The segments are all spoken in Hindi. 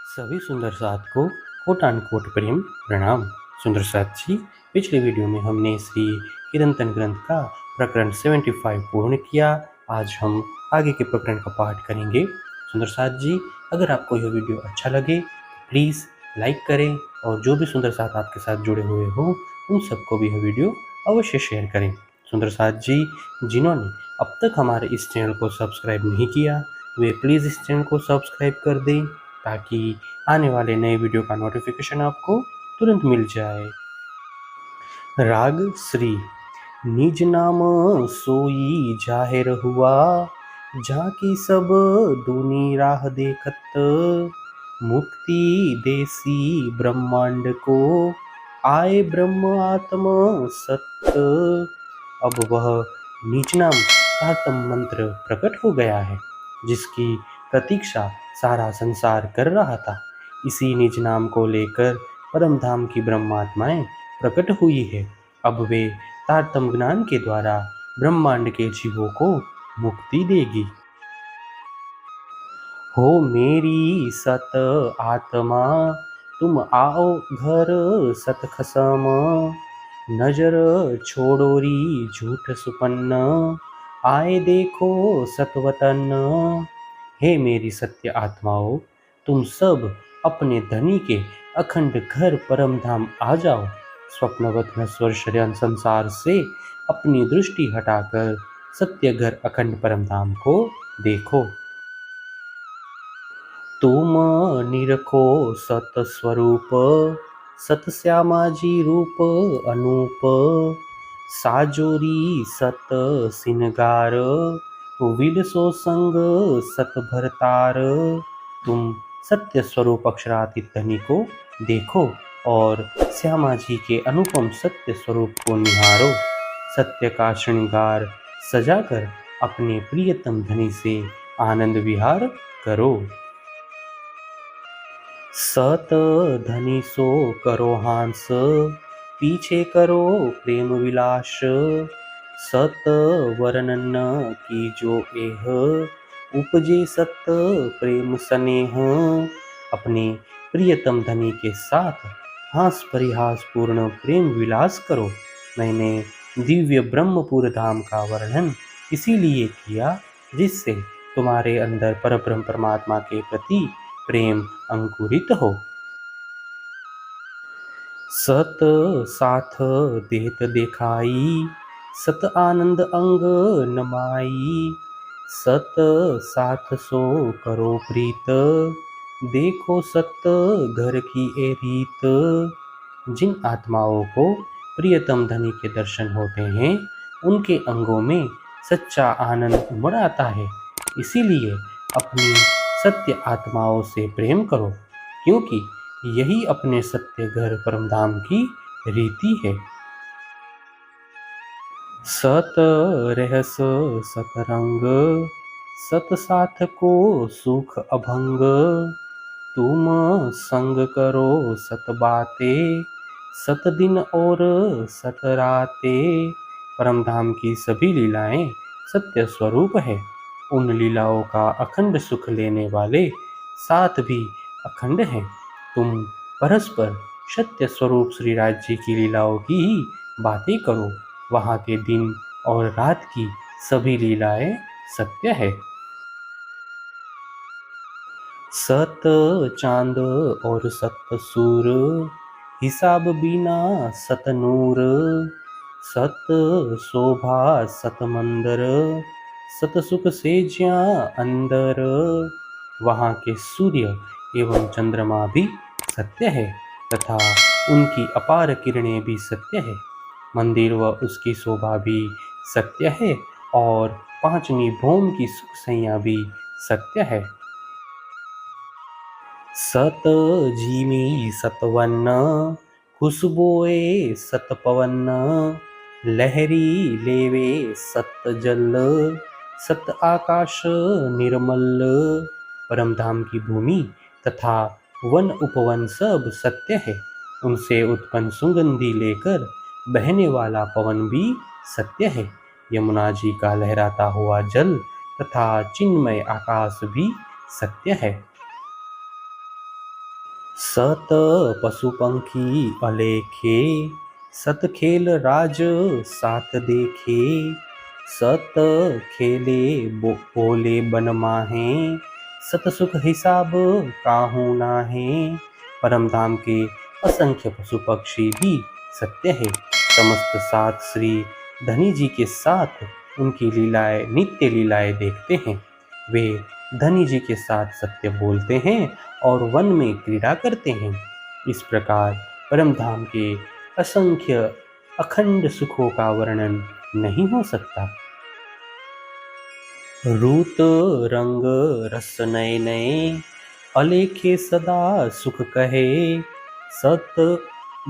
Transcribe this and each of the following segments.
सभी सुंदर साथ को कोट एंड कोट प्रेम प्रणाम। सुंदर साथ जी, पिछले वीडियो में हमने श्री किरंतन ग्रंथ का प्रकरण 75 पूर्ण किया। आज हम आगे के प्रकरण का पाठ करेंगे। सुंदर साथ जी, अगर आपको यह वीडियो अच्छा लगे तो प्लीज़ लाइक करें और जो भी सुंदर साथ आपके साथ जुड़े हुए हों उन सबको भी यह वीडियो अवश्य शेयर करें। सुंदर साथ जी, जिन्होंने अब तक हमारे इस चैनल को सब्सक्राइब नहीं किया वे प्लीज़ इस चैनल को सब्सक्राइब कर दें ताकि आने वाले नए वीडियो का नोटिफिकेशन आपको तुरंत मिल जाए। राग श्री निज नाम सोई जाहिर हुआ, झांकी सब दूनी राह देखत, मुक्ति देसी ब्रह्मांड को, आए ब्रह्म आत्म सत्य। अब वह निज नाम तारतम मंत्र प्रकट हो गया है जिसकी प्रतीक्षा सारा संसार कर रहा था। इसी निज नाम को लेकर परम धाम की ब्रह्मात्माएं प्रकट हुई है। अब वे तारतम ज्ञान के द्वारा ब्रह्मांड के जीवों को मुक्ति देगी। हो मेरी सत आत्मा तुम आओ घर सत खसम, नजर छोड़ोरी झूठ सुपन्न, आए देखो सतवतन। हे मेरी सत्य आत्माओं, तुम सब अपने धनी के अखंड घर परम धाम आ जाओ। स्वप्नवत नश्वर शरीर संसार से अपनी दृष्टि हटाकर सत्य घर अखंड परम धाम को देखो। तुम निरखो सत स्वरूप, सत श्यामाजी रूप अनूप, साजोरी सत सिनगार, विलसो संग सत भरतार। तुम सत्य स्वरूप अक्षरातीत धनी को देखो और श्यामा जी के अनुपम सत्य स्वरूप को निहारो। सत्य का श्रृंगार सजाकर अपने प्रियतम धनी से आनंद विहार करो। सत धनी सो करो हांस, पीछे करो प्रेम विलास, सत वर्णन की जो एह, उपजे सत प्रेम स्नेह। अपने प्रियतम धनी के साथ हास परिहास पूर्ण प्रेम विलास करो। मैंने दिव्य ब्रह्मपुर धाम का वर्णन इसीलिए किया जिससे तुम्हारे अंदर परब्रह्म परमात्मा के प्रति प्रेम अंकुरित हो। सत साथ देत देखाई, सत आनंद अंग नमाई, सत साथ सो करो प्रीत, देखो सत घर की ए रीत। जिन आत्माओं को प्रियतम धनी के दर्शन होते हैं उनके अंगों में सच्चा आनंद उमड़ आता है। इसीलिए अपनी सत्य आत्माओं से प्रेम करो क्योंकि यही अपने सत्य घर परमधाम की रीति है। सत रहस सतरंग, सत साथ को सुख अभंग, तुम संग करो सत बाते, सत दिन और सत राते। परमधाम की सभी लीलाएं सत्य स्वरूप है। उन लीलाओं का अखंड सुख लेने वाले साथ भी अखंड हैं। तुम परस्पर सत्य स्वरूप श्री राज जी की लीलाओं की ही बातें करो। वहाँ के दिन और रात की सभी लीलाएं सत्य है। सत चांद और सत सूर, हिसाब बिना सत नूर, सत शोभा सत मंदर, सत सुख से ज्या अंदर। वहाँ के सूर्य एवं चंद्रमा भी सत्य है तथा उनकी अपार किरणें भी सत्य है। मंदिर व उसकी शोभा भी सत्य है और पांचवी भौम की सुख सैया भी सत्य है। सत जीमी सतवन्न, खुशबोए सत पवन, लहरी लेवे सत जल, सत आकाश निर्मल। परमधाम की भूमि तथा वन उपवन सब सत्य है। उनसे उत्पन्न सुगंधी लेकर बहने वाला पवन भी सत्य है। यमुना जी का लहराता हुआ जल तथा चिन्मय आकाश भी सत्य है। सत पशु पंखी अलेखे, सत खेल राज साथ देखे, सत खेले बोले बन माहे, सत सुख हिसाब काहू नाहे। परम धाम के असंख्य पशु पक्षी भी सत्य है। समस्त सात श्री धनी जी के साथ उनकी लीलाएं, नित्य लीलाएं देखते हैं। वे धनी जी के साथ सत्य बोलते हैं और वन में क्रीड़ा करते हैं। इस प्रकार परम धाम के असंख्य अखंड सुखों का वर्णन नहीं हो सकता। रूत रंग रस नए नए, अलेखे सदा सुख कहे, सत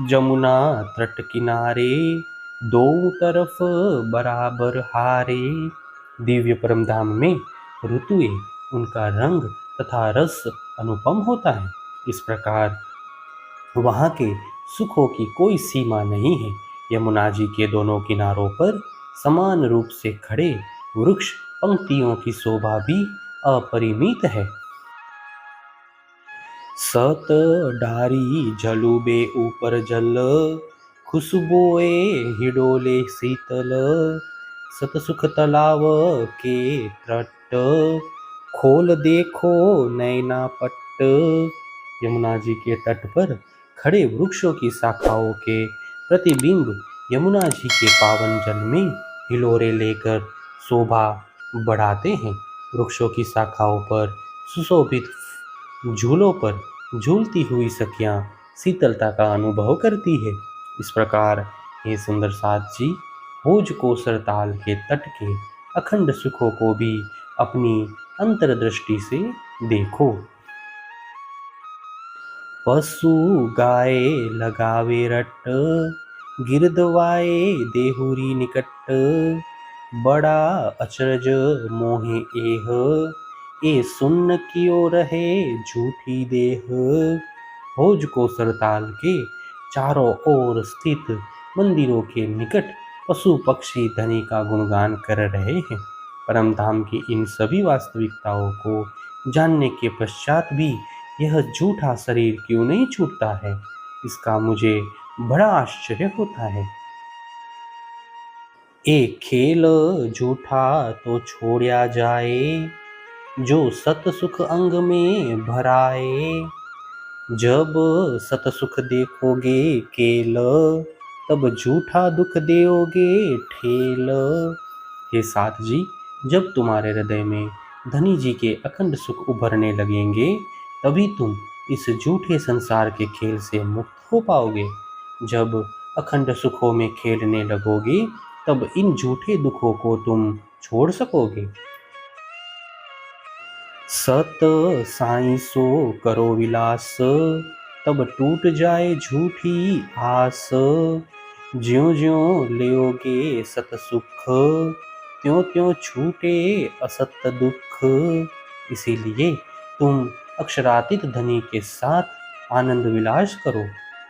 जमुना तट किनारे, दो तरफ बराबर हारे। दिव्य परम धाम में ऋतुएं, उनका रंग तथा रस अनुपम होता है। इस प्रकार वहाँ के सुखों की कोई सीमा नहीं है। यमुना जी के दोनों किनारों पर समान रूप से खड़े वृक्ष पंक्तियों की शोभा भी अपरिमित है। सत डारी जलुबे ऊपर जल, खुशबुए हिडोले शीतल, सत सुख तलाव के तट, खोल देखो नैना पट्ट। यमुना जी के तट पर खड़े वृक्षों की शाखाओं के प्रतिबिंब यमुना जी के पावन जल में हिलोरे लेकर शोभा बढ़ाते हैं। वृक्षों की शाखाओं पर सुशोभित झूलों पर झूलती हुई सखियां शीतलता का अनुभव करती है। इस प्रकार हे सुंदर साथ जी, भोज कोसर ताल के तट के अखंड सुखों को भी अपनी अंतर्दृष्टि से देखो। पशु गाय लगावे रट, गिरदवाए देहुरी निकट, बड़ा अचरज मोहे एह, ए सुन्न कियो रहे झूठी देह। भोज कोसर ताल के चारों ओर स्थित मंदिरों के निकट पशु पक्षी धनी का गुणगान कर रहे हैं। परम धाम की इन सभी वास्तविकताओं को जानने के पश्चात भी यह झूठा शरीर क्यों नहीं छूटता है, इसका मुझे बड़ा आश्चर्य होता है। एक खेल झूठा तो छोड़ा जाए, जो सत सुख अंग में भराए। जब सत सुख देखोगे केल, तब झूठा दुख देओगे ठेल। हे साथ जी, जब तुम्हारे हृदय में धनी जी के अखंड सुख उभरने लगेंगे, तभी तुम इस झूठे संसार के खेल से मुक्त हो पाओगे। जब अखंड सुखों में खेलने लगोगे, तब इन झूठे दुखों को तुम छोड़ सकोगे। सत साई सो करो विलास, तब टूट जाए झूठी आस। ज्यों ज्यों लेओगे सत सुख, त्यों त्यों छूटे असत दुख। इसीलिए तुम अक्षरातीत धनी के साथ आनंद विलास करो,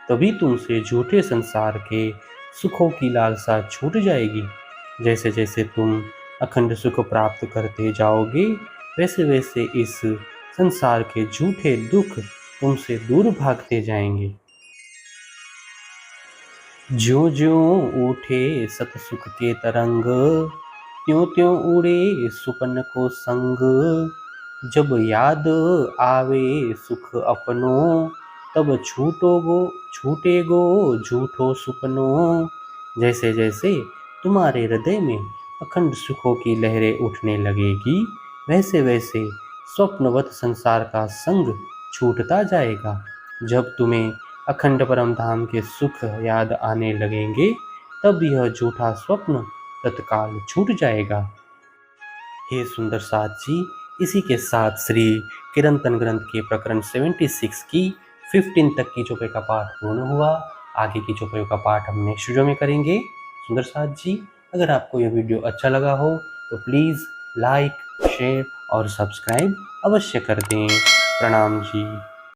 तभी तुमसे झूठे संसार के सुखों की लालसा छूट जाएगी। जैसे जैसे तुम अखंड सुख प्राप्त करते जाओगे, वैसे वैसे इस संसार के झूठे दुख तुमसे दूर भागते जाएंगे। ज्यों ज्यों उठे सत सुख के तरंग, त्यों त्यों उड़े सुपन को संग। जब याद आवे सुख अपनो, तब छूटेगो झूठो सुपनो। जैसे जैसे तुम्हारे हृदय में अखंड सुखों की लहरें उठने लगेगी, वैसे वैसे स्वप्नवत संसार का संग छूटता जाएगा। जब तुम्हें अखंड परम धाम के सुख याद आने लगेंगे, तब यह झूठा स्वप्न तत्काल छूट जाएगा। हे सुंदर साथ जी, इसी के साथ श्री कीर्तन ग्रंथ के प्रकरण 76 की 15 तक की चौपाई का पाठ पूर्ण हुआ। आगे की चौपाई का पाठ हम नेक्स्ट वीडियो में करेंगे। सुंदर साथ जी, अगर आपको यह वीडियो अच्छा लगा हो तो प्लीज़ लाइक, शेयर और सब्सक्राइब अवश्य कर दें। प्रणाम जी।